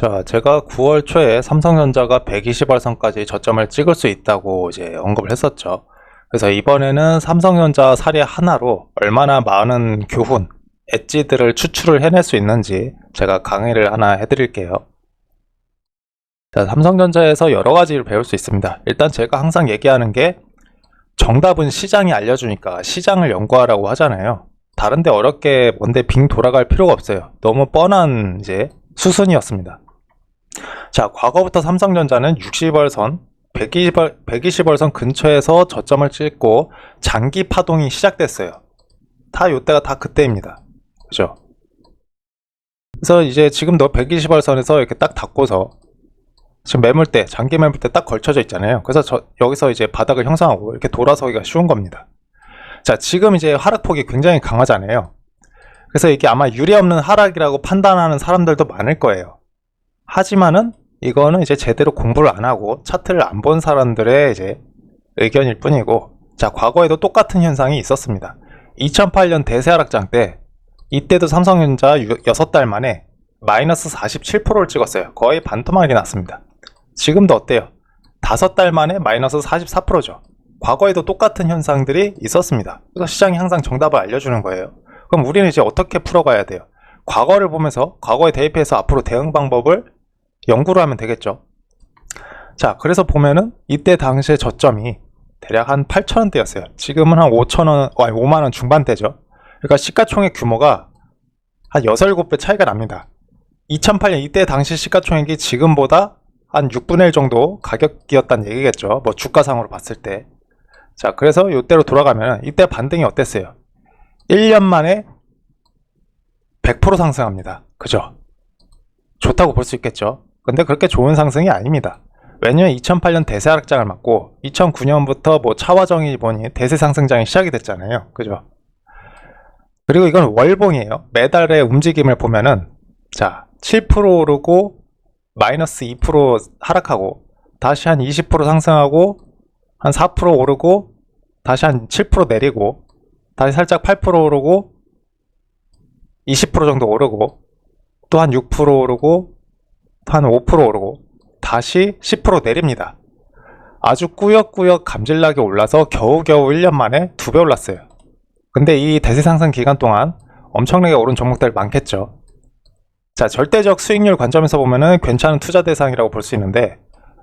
자, 제가 9월 초에 삼성전자가 120월선까지 저점을 찍을 수 있다고 이제 언급을 했었죠. 그래서 이번에는 삼성전자 사례 하나로 얼마나 많은 교훈, 엣지들을 추출을 해낼 수 있는지 제가 강의를 하나 해드릴게요. 자, 삼성전자에서 여러 가지를 배울 수 있습니다. 일단 제가 항상 얘기하는 게 정답은 시장이 알려주니까 시장을 연구하라고 하잖아요. 다른데 어렵게 뭔데 빙 돌아갈 필요가 없어요. 너무 뻔한 이제 수순이었습니다. 자, 과거부터 삼성전자는 60월선, 120월선 근처에서 저점을 찍고 장기 파동이 시작됐어요. 다 요때가 다 그때입니다. 그죠? 그래서 이제 지금도 120월선에서 이렇게 딱 닫고서 지금 매물대, 장기 매물대 딱 걸쳐져 있잖아요. 그래서 여기서 이제 바닥을 형성하고 이렇게 돌아서기가 쉬운 겁니다. 자, 지금 이제 하락폭이 굉장히 강하잖아요. 그래서 이게 아마 유례없는 하락이라고 판단하는 사람들도 많을 거예요. 하지만은 이거는 이제 제대로 공부를 안 하고 차트를 안 본 사람들의 이제 의견일 뿐이고, 자, 과거에도 똑같은 현상이 있었습니다. 2008년 대세 하락장 때 이때도 삼성전자 6달 만에 마이너스 47%를 찍었어요. 거의 반토막이 났습니다. 지금도 어때요? 5달 만에 마이너스 44%죠. 과거에도 똑같은 현상들이 있었습니다. 그래서 시장이 항상 정답을 알려주는 거예요. 그럼 우리는 이제 어떻게 풀어가야 돼요? 과거를 보면서 과거에 대입해서 앞으로 대응 방법을 연구를 하면 되겠죠. 자, 그래서 보면은 이때 당시의 저점이 대략 한 8,000원대였어요. 지금은 한 5만원 중반대죠. 그러니까 시가총액 규모가 한 6, 7배 차이가 납니다. 2008년 이때 당시 시가총액이 지금보다 한 6분의 1 정도 가격이었다는 얘기겠죠. 뭐 주가상으로 봤을 때. 자, 그래서 이때로 돌아가면 이때 반등이 어땠어요? 1년 만에 100% 상승합니다. 그죠? 좋다고 볼 수 있겠죠. 근데 그렇게 좋은 상승이 아닙니다. 왜냐면 2008년 대세 하락장을 맞고 2009년부터 뭐 차화정이 보니 대세 상승장이 시작이 됐잖아요. 그죠? 그리고 이건 월봉이에요. 매달의 움직임을 보면은, 자, 7% 오르고 마이너스 2% 하락하고 다시 한 20% 상승하고 한 4% 오르고 다시 한 7% 내리고 다시 살짝 8% 오르고 20% 정도 오르고 또 한 6% 오르고 한 5% 오르고 다시 10% 내립니다. 아주 꾸역꾸역 감질나게 올라서 겨우겨우 1년 만에 2배 올랐어요. 근데 이 대세 상승 기간 동안 엄청나게 오른 종목들 많겠죠. 자, 절대적 수익률 관점에서 보면은 괜찮은 투자 대상이라고 볼 수 있는데,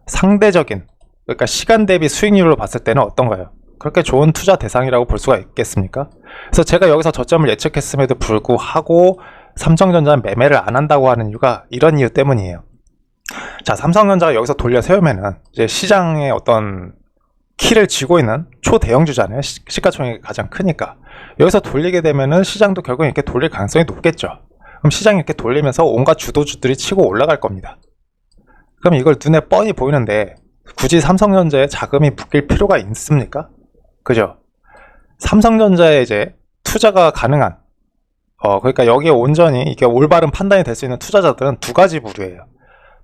상대적인, 그러니까 시간 대비 수익률로 봤을 때는 어떤가요? 그렇게 좋은 투자 대상이라고 볼 수가 있겠습니까? 그래서 제가 여기서 저점을 예측했음에도 불구하고 삼성전자는 매매를 안 한다고 하는 이유가 이런 이유 때문이에요. 자, 삼성전자가 여기서 돌려 세우면은 이제 시장의 어떤 키를 쥐고 있는 초대형주잖아요. 시가총액이 가장 크니까. 여기서 돌리게 되면은 시장도 결국 이렇게 돌릴 가능성이 높겠죠. 그럼 시장이 이렇게 돌리면서 온갖 주도주들이 치고 올라갈 겁니다. 그럼 이걸 눈에 뻔히 보이는데 굳이 삼성전자에 자금이 묶일 필요가 있습니까? 그죠? 삼성전자에 이제 투자가 가능한, 그러니까 여기에 온전히 이게 올바른 판단이 될 수 있는 투자자들은 두 가지 부류예요.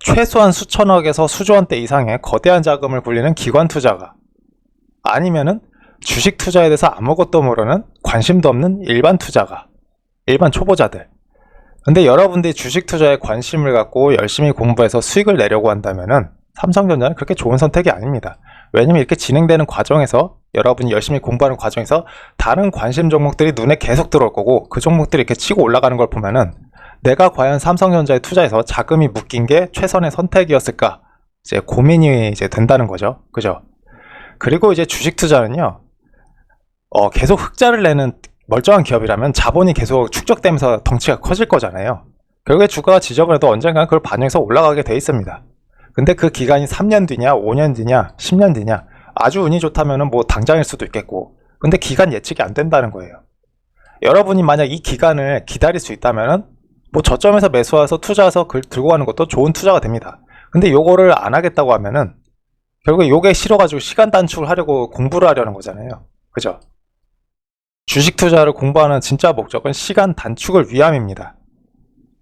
최소한 수천억에서 수조원대 이상의 거대한 자금을 굴리는 기관 투자가, 아니면은 주식 투자에 대해서 아무것도 모르는 관심도 없는 일반 투자가, 일반 초보자들. 근데 여러분들이 주식 투자에 관심을 갖고 열심히 공부해서 수익을 내려고 한다면은 삼성전자는 그렇게 좋은 선택이 아닙니다. 왜냐면 이렇게 진행되는 과정에서, 여러분이 열심히 공부하는 과정에서 다른 관심 종목들이 눈에 계속 들어올 거고, 그 종목들이 이렇게 치고 올라가는 걸 보면은 내가 과연 삼성전자에 투자해서 자금이 묶인 게 최선의 선택이었을까, 이제 고민이 이제 된다는 거죠. 그죠? 그리고 이제 주식 투자는요, 계속 흑자를 내는 멀쩡한 기업이라면 자본이 계속 축적되면서 덩치가 커질 거잖아요. 결국에 주가가 지저분해도 해도 언젠가 그걸 반영해서 올라가게 돼 있습니다. 근데 그 기간이 3년 뒤냐, 5년 뒤냐, 10년 뒤냐, 아주 운이 좋다면은 뭐 당장일 수도 있겠고, 근데 기간 예측이 안 된다는 거예요. 여러분이 만약 이 기간을 기다릴 수 있다면은 뭐 저점에서 매수해서 투자해서 그걸 들고 가는 것도 좋은 투자가 됩니다. 근데 요거를 안 하겠다고 하면은 결국에 요게 싫어가지고 시간 단축을 하려고 공부를 하려는 거잖아요. 그죠? 주식 투자를 공부하는 진짜 목적은 시간 단축을 위함입니다.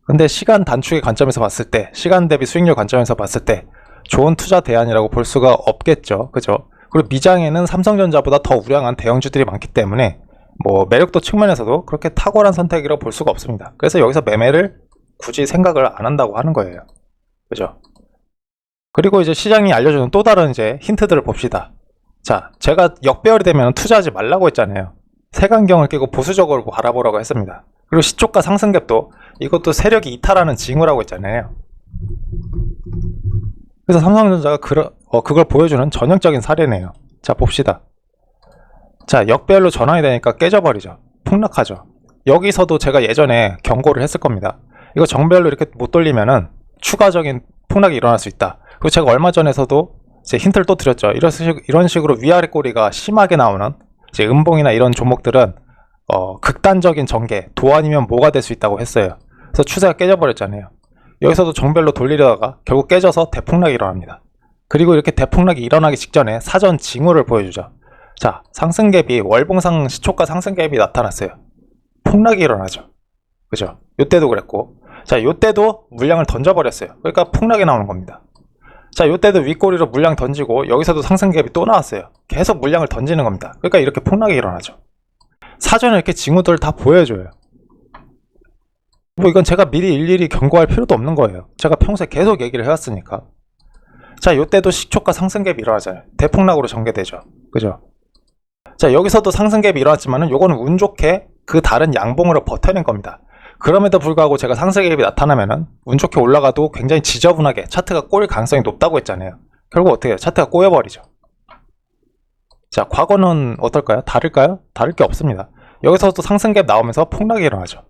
근데 시간 단축의 관점에서 봤을 때, 시간 대비 수익률 관점에서 봤을 때 좋은 투자 대안이라고 볼 수가 없겠죠. 그죠? 그리고 미장에는 삼성전자보다 더 우량한 대형주들이 많기 때문에 뭐 매력도 측면에서도 그렇게 탁월한 선택이라고 볼 수가 없습니다. 그래서 여기서 매매를 굳이 생각을 안 한다고 하는 거예요. 그죠? 그리고 이제 시장이 알려주는 또 다른 이제 힌트들을 봅시다. 자, 제가 역배열이 되면 투자하지 말라고 했잖아요. 색안경을 끼고 보수적으로 바라보라고 했습니다. 그리고 시초가 상승갭도 이것도 세력이 이탈하는 징후라고 했잖아요. 그래서 삼성전자가 그걸 보여주는 전형적인 사례네요. 자, 봅시다. 자, 역배열로 전환이 되니까 깨져버리죠. 폭락하죠. 여기서도 제가 예전에 경고를 했을 겁니다. 이거 정배열로 이렇게 못 돌리면은 추가적인 폭락이 일어날 수 있다. 그리고 제가 얼마 전에서도 이제 힌트를 또 드렸죠. 이런 식으로 위아래 꼬리가 심하게 나오는 이제 음봉이나 이런 종목들은 극단적인 전개, 도안이면 뭐가 될 수 있다고 했어요. 그래서 추세가 깨져버렸잖아요. 여기서도 정배열로 돌리려다가 결국 깨져서 대폭락이 일어납니다. 그리고 이렇게 대폭락이 일어나기 직전에 사전 징후를 보여주죠. 자, 상승갭이 월봉상 시초가 상승갭이 나타났어요. 폭락이 일어나죠. 그죠? 요때도 그랬고, 자, 요때도 물량을 던져버렸어요. 그러니까 폭락이 나오는 겁니다. 자, 요때도 윗꼬리로 물량 던지고 여기서도 상승갭이 또 나왔어요. 계속 물량을 던지는 겁니다. 그러니까 이렇게 폭락이 일어나죠. 사전에 이렇게 징후들을 다 보여줘요. 뭐 이건 제가 미리 일일이 경고할 필요도 없는 거예요. 제가 평소에 계속 얘기를 해왔으니까. 자, 요때도 시초가 상승갭이 일어나잖아요. 대폭락으로 전개되죠. 그죠? 자, 여기서도 상승갭이 일어났지만은 요거는 운 좋게 그 다른 양봉으로 버텨낸 겁니다. 그럼에도 불구하고 제가 상승갭이 나타나면은 운 좋게 올라가도 굉장히 지저분하게 차트가 꼬일 가능성이 높다고 했잖아요. 결국 어떻게 해요? 차트가 꼬여버리죠. 자, 과거는 어떨까요? 다를까요? 다를 게 없습니다. 여기서도 상승갭 나오면서 폭락이 일어나죠.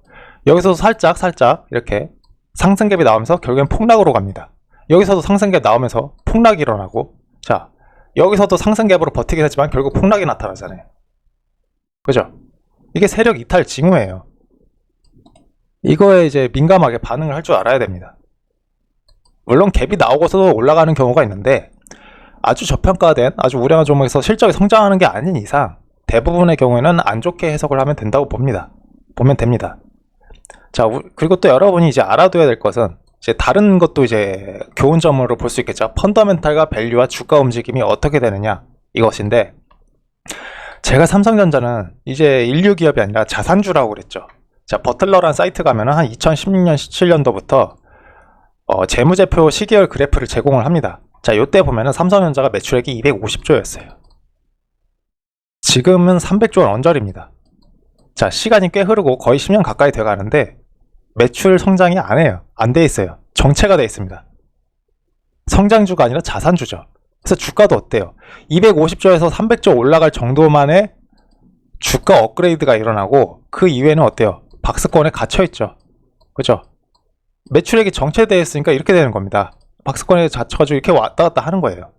여기서도 살짝 이렇게 상승갭이 나오면서 결국엔 폭락으로 갑니다. 여기서도 상승갭 나오면서 폭락이 일어나고, 자, 여기서도 상승갭으로 버티긴 했지만 결국 폭락이 나타나잖아요. 그죠? 이게 세력 이탈 징후예요. 이거에 이제 민감하게 반응을 할 줄 알아야 됩니다. 물론 갭이 나오고서도 올라가는 경우가 있는데 아주 저평가된 아주 우량한 종목에서 실적이 성장하는 게 아닌 이상 대부분의 경우에는 안 좋게 해석을 하면 된다고 보면 됩니다. 자, 그리고 또 여러분이 이제 알아둬야 될 것은 이제 다른 것도 이제 교훈점으로 볼 수 있겠죠. 펀더멘탈과 밸류와 주가 움직임이 어떻게 되느냐 이것인데, 제가 삼성전자는 이제 인류 기업이 아니라 자산주라고 그랬죠. 자, 버틀러라는 사이트 가면은 한 2016년, 17년도부터 재무제표 시계열 그래프를 제공을 합니다. 자, 요때 보면은 삼성전자가 매출액이 250조였어요. 지금은 300조 원 언저리입니다. 자, 시간이 꽤 흐르고 거의 10년 가까이 돼 가는데 매출 성장이 안 해요. 안 돼 있어요. 정체가 돼 있습니다. 성장주가 아니라 자산주죠. 그래서 주가도 어때요? 250조에서 300조 올라갈 정도만의 주가 업그레이드가 일어나고 그 이외에는 어때요? 박스권에 갇혀있죠. 그죠? 매출액이 정체되어 있으니까 이렇게 되는 겁니다. 박스권에 갇혀가지고 이렇게 왔다 갔다 하는 거예요.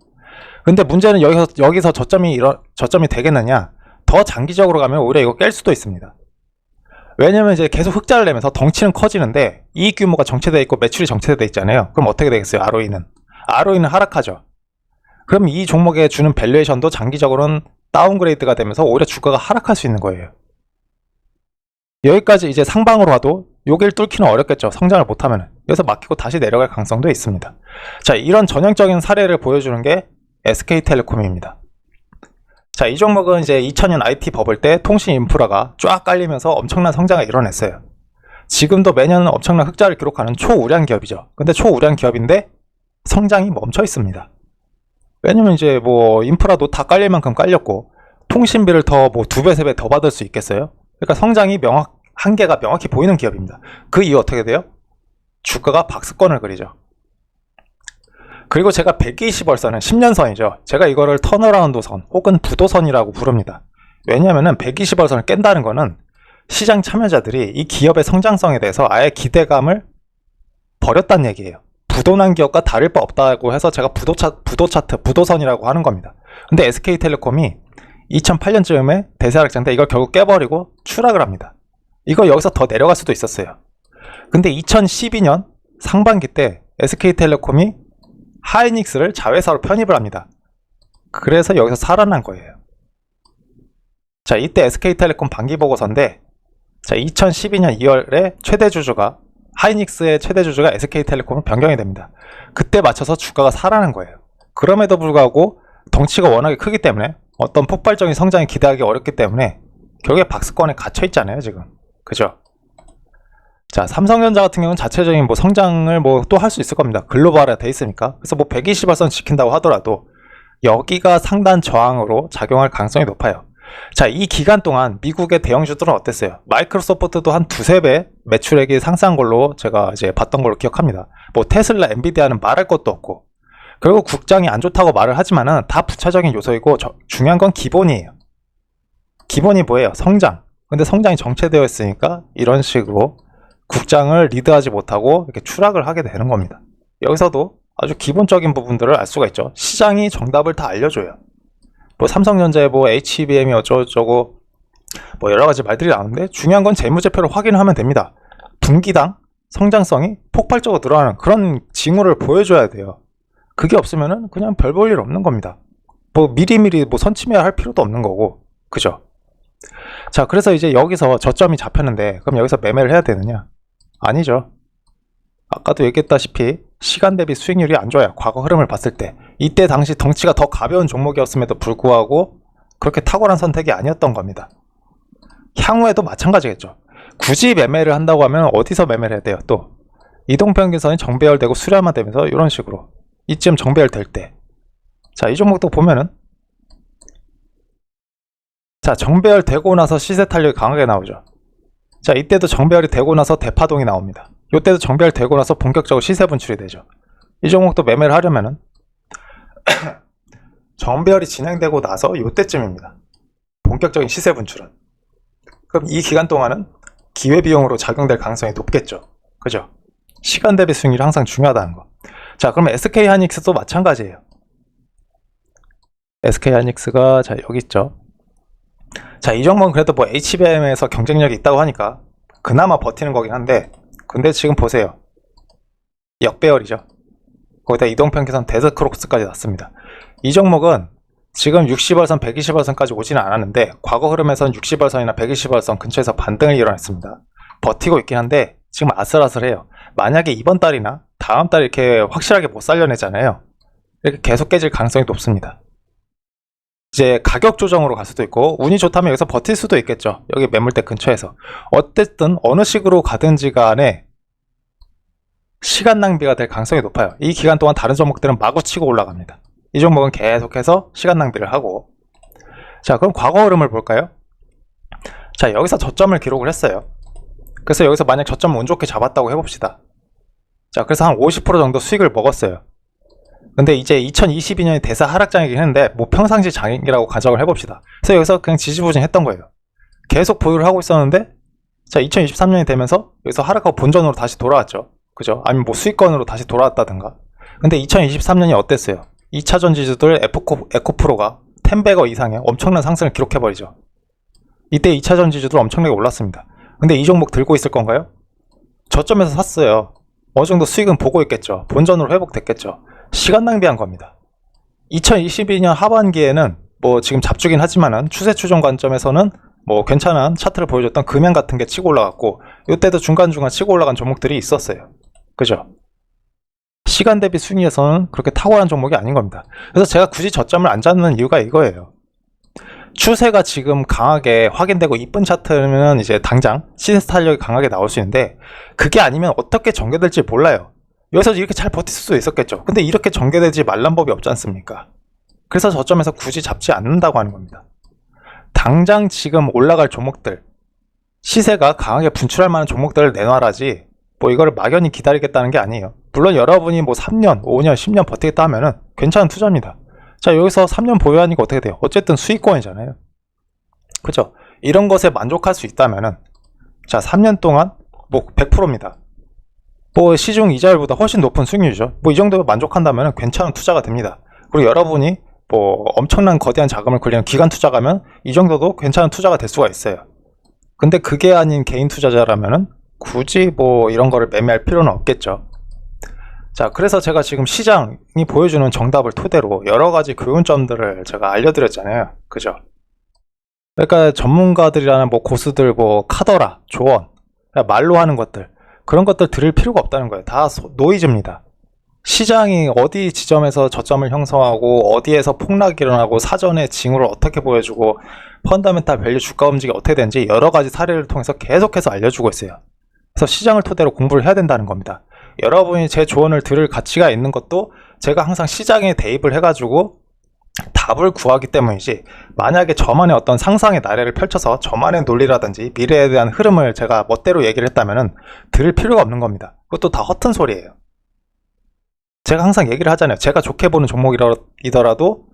근데 문제는 여기서 저점이 되겠느냐? 더 장기적으로 가면 오히려 이거 깰 수도 있습니다. 왜냐면 이제 계속 흑자를 내면서 덩치는 커지는데 이익 규모가 정체되어 있고 매출이 정체되어 있잖아요. 그럼 어떻게 되겠어요? ROE는 하락하죠. 그럼 이 종목에 주는 밸류에이션도 장기적으로는 다운그레이드가 되면서 오히려 주가가 하락할 수 있는 거예요. 여기까지 이제 상방으로 와도 여길 뚫기는 어렵겠죠. 성장을 못하면. 그래서 막히고 다시 내려갈 가능성도 있습니다. 자, 이런 전형적인 사례를 보여주는 게 SK텔레콤입니다. 자, 이 종목은 이제 2000년 IT 버블 때 통신 인프라가 쫙 깔리면서 엄청난 성장을 이뤄냈어요. 지금도 매년 엄청난 흑자를 기록하는 초우량 기업이죠. 근데 초우량 기업인데 성장이 멈춰 있습니다. 왜냐면 이제 뭐 인프라도 다 깔릴 만큼 깔렸고 통신비를 더 뭐 2배, 3배 더 받을 수 있겠어요? 그러니까 성장이 한계가 명확히 보이는 기업입니다. 그 이후 어떻게 돼요? 주가가 박스권을 그리죠. 그리고 제가 120월선은 10년선이죠. 제가 이거를 턴어라운드 선 혹은 부도선이라고 부릅니다. 왜냐면은 120월선을 깬다는 거는 시장 참여자들이 이 기업의 성장성에 대해서 아예 기대감을 버렸다는 얘기예요. 부도난 기업과 다를 바 없다고 해서 제가 부도선이라고 하는 겁니다. 근데 SK텔레콤이 2008년쯤에 대세하락장 때 이걸 결국 깨버리고 추락을 합니다. 이거 여기서 더 내려갈 수도 있었어요. 근데 2012년 상반기 때 SK텔레콤이 하이닉스를 자회사로 편입을 합니다. 그래서 여기서 살아난 거예요. 자, 이때 SK텔레콤 반기보고서인데, 자, 2012년 2월에 하이닉스의 최대 주주가 SK텔레콤으로 변경이 됩니다. 그때 맞춰서 주가가 살아난 거예요. 그럼에도 불구하고 덩치가 워낙에 크기 때문에 어떤 폭발적인 성장이 기대하기 어렵기 때문에 결국에 박스권에 갇혀 있잖아요, 지금. 그죠? 자, 삼성전자 같은 경우는 자체적인 뭐 성장을 뭐 또 할 수 있을 겁니다. 글로벌화 돼 있으니까. 그래서 뭐 120일선 지킨다고 하더라도 여기가 상단 저항으로 작용할 가능성이 높아요. 자, 이 기간 동안 미국의 대형주들은 어땠어요? 마이크로소프트도 한 두세 배 매출액이 상승한 걸로 제가 이제 봤던 걸로 기억합니다. 뭐 테슬라, 엔비디아는 말할 것도 없고. 그리고 국장이 안 좋다고 말을 하지만은 다 부차적인 요소이고 중요한 건 기본이에요. 기본이 뭐예요? 성장. 근데 성장이 정체되어 있으니까 이런 식으로 국장을 리드하지 못하고 이렇게 추락을 하게 되는 겁니다. 여기서도 아주 기본적인 부분들을 알 수가 있죠. 시장이 정답을 다 알려줘요. 뭐 삼성전자에 뭐 HBM이 어쩌고저쩌고 뭐 여러 가지 말들이 나오는데 중요한 건 재무제표를 확인하면 됩니다. 분기당 성장성이 폭발적으로 늘어나는 그런 징후를 보여줘야 돼요. 그게 없으면은 그냥 별 볼 일 없는 겁니다. 뭐 미리미리 뭐 선침해야 필요도 없는 거고, 그죠? 자, 그래서 이제 여기서 저점이 잡혔는데 그럼 여기서 매매를 해야 되느냐? 아니죠. 아까도 얘기했다시피 시간 대비 수익률이 안 좋아요. 과거 흐름을 봤을 때. 이때 당시 덩치가 더 가벼운 종목이었음에도 불구하고 그렇게 탁월한 선택이 아니었던 겁니다. 향후에도 마찬가지겠죠. 굳이 매매를 한다고 하면 어디서 매매를 해야 돼요? 또 이동평균선이 정배열되고 수렴화되면서 이런 식으로 이쯤 정배열될 때, 자, 이 종목도 보면은 자, 정배열되고 나서 시세 탄력이 강하게 나오죠. 자, 이때도 정배열이 되고 나서 대파동이 나옵니다. 이때도 정배열 되고 나서 본격적으로 시세 분출이 되죠. 이 종목도 매매를 하려면은 정배열이 진행되고 나서 이때쯤입니다. 본격적인 시세 분출은. 그럼 이 기간 동안은 기회비용으로 작용될 가능성이 높겠죠. 그죠? 시간 대비 수익률이 항상 중요하다는 거. 자, 그러면 SK하이닉스도 마찬가지예요. SK하이닉스가 자, 여기 있죠. 자, 이 종목은 그래도 뭐 HBM에서 경쟁력이 있다고 하니까 그나마 버티는 거긴 한데, 근데 지금 보세요. 역배열이죠. 거기다 이동평균선 데드크록스까지 났습니다. 이 종목은 지금 60월선, 120월선까지 오지는 않았는데 과거 흐름에선 60월선이나 120월선 근처에서 반등을 일어났습니다. 버티고 있긴 한데 지금 아슬아슬해요. 만약에 이번 달이나 다음 달 이렇게 확실하게 못 살려내잖아요. 이렇게 계속 깨질 가능성이 높습니다. 이제 가격 조정으로 갈 수도 있고 운이 좋다면 여기서 버틸 수도 있겠죠. 여기 매물대 근처에서. 어쨌든 어느 식으로 가든지 간에 시간 낭비가 될 가능성이 높아요. 이 기간 동안 다른 종목들은 마구 치고 올라갑니다. 이 종목은 계속해서 시간 낭비를 하고. 자, 그럼 과거 흐름을 볼까요? 자, 여기서 저점을 기록을 했어요. 그래서 여기서 만약 저점 운 좋게 잡았다고 해봅시다. 자, 그래서 한 50% 정도 수익을 먹었어요. 근데 이제 2022년이 대사 하락장이긴 했는데 뭐 평상시 장이라고 가정을 해봅시다. 그래서 여기서 그냥 지지부진했던 거예요. 계속 보유를 하고 있었는데, 자, 2023년이 되면서 여기서 하락하고 본전으로 다시 돌아왔죠. 그죠? 아니면 뭐 수익권으로 다시 돌아왔다든가. 근데 2023년이 어땠어요? 2차전 지주들 에코프로가 10배거 이상의 엄청난 상승을 기록해버리죠. 이때 2차전 지주들 엄청나게 올랐습니다. 근데 이 종목 들고 있을 건가요? 저점에서 샀어요. 어느 정도 수익은 보고 있겠죠. 본전으로 회복됐겠죠. 시간 낭비한 겁니다. 2022년 하반기에는 뭐 지금 잡주긴 하지만은 추세 추종 관점에서는 뭐 괜찮은 차트를 보여줬던 금양 같은 게 치고 올라갔고, 이때도 중간중간 치고 올라간 종목들이 있었어요. 그죠? 시간 대비 순위에서는 그렇게 탁월한 종목이 아닌 겁니다. 그래서 제가 굳이 저점을 안 잡는 이유가 이거예요. 추세가 지금 강하게 확인되고 이쁜 차트면 이제 당장 시세 탄력이 강하게 나올 수 있는데, 그게 아니면 어떻게 전개될지 몰라요. 여기서 이렇게 잘 버틸 수도 있었겠죠. 근데 이렇게 전개되지 말란 법이 없지 않습니까? 그래서 저점에서 굳이 잡지 않는다고 하는 겁니다. 당장 지금 올라갈 종목들, 시세가 강하게 분출할 만한 종목들을 내놔라지 뭐 이거를 막연히 기다리겠다는 게 아니에요. 물론 여러분이 뭐 3년, 5년, 10년 버티겠다 하면은 괜찮은 투자입니다. 자, 여기서 3년 보유하니까 어떻게 돼요? 어쨌든 수익권이잖아요. 그죠? 이런 것에 만족할 수 있다면은, 자, 3년 동안 뭐 100%입니다. 뭐 시중 이자율보다 훨씬 높은 수익률이죠. 뭐 이 정도에 만족한다면 괜찮은 투자가 됩니다. 그리고 여러분이 뭐 엄청난 거대한 자금을 굴리는 기관 투자가면 이 정도도 괜찮은 투자가 될 수가 있어요. 근데 그게 아닌 개인 투자자라면은 굳이 뭐 이런 거를 매매할 필요는 없겠죠. 자, 그래서 제가 지금 시장이 보여주는 정답을 토대로 여러 가지 교훈점들을 제가 알려드렸잖아요. 그죠? 그러니까 전문가들이라는 뭐 고수들, 뭐 카더라, 조언, 말로 하는 것들, 그런 것들 들을 필요가 없다는 거예요. 다 노이즈입니다. 시장이 어디 지점에서 저점을 형성하고 어디에서 폭락이 일어나고 사전에 징후를 어떻게 보여주고 펀더멘탈 밸류 주가 움직이 어떻게 되는지 여러 가지 사례를 통해서 계속해서 알려주고 있어요. 그래서 시장을 토대로 공부를 해야 된다는 겁니다. 여러분이 제 조언을 들을 가치가 있는 것도 제가 항상 시장에 대입을 해가지고 답을 구하기 때문이지, 만약에 저만의 어떤 상상의 나래를 펼쳐서 저만의 논리라든지 미래에 대한 흐름을 제가 멋대로 얘기를 했다면 들을 필요가 없는 겁니다. 그것도 다 허튼 소리예요. 제가 항상 얘기를 하잖아요. 제가 좋게 보는 종목이더라도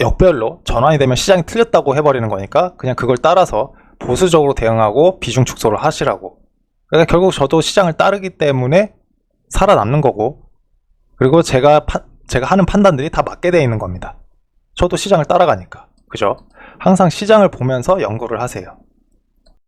역별로 전환이 되면 시장이 틀렸다고 해버리는 거니까 그냥 그걸 따라서 보수적으로 대응하고 비중 축소를 하시라고. 그러니까 결국 저도 시장을 따르기 때문에 살아남는 거고, 그리고 제가 하는 판단들이 다 맞게 돼 있는 겁니다. 저도 시장을 따라가니까. 그죠? 항상 시장을 보면서 연구를 하세요.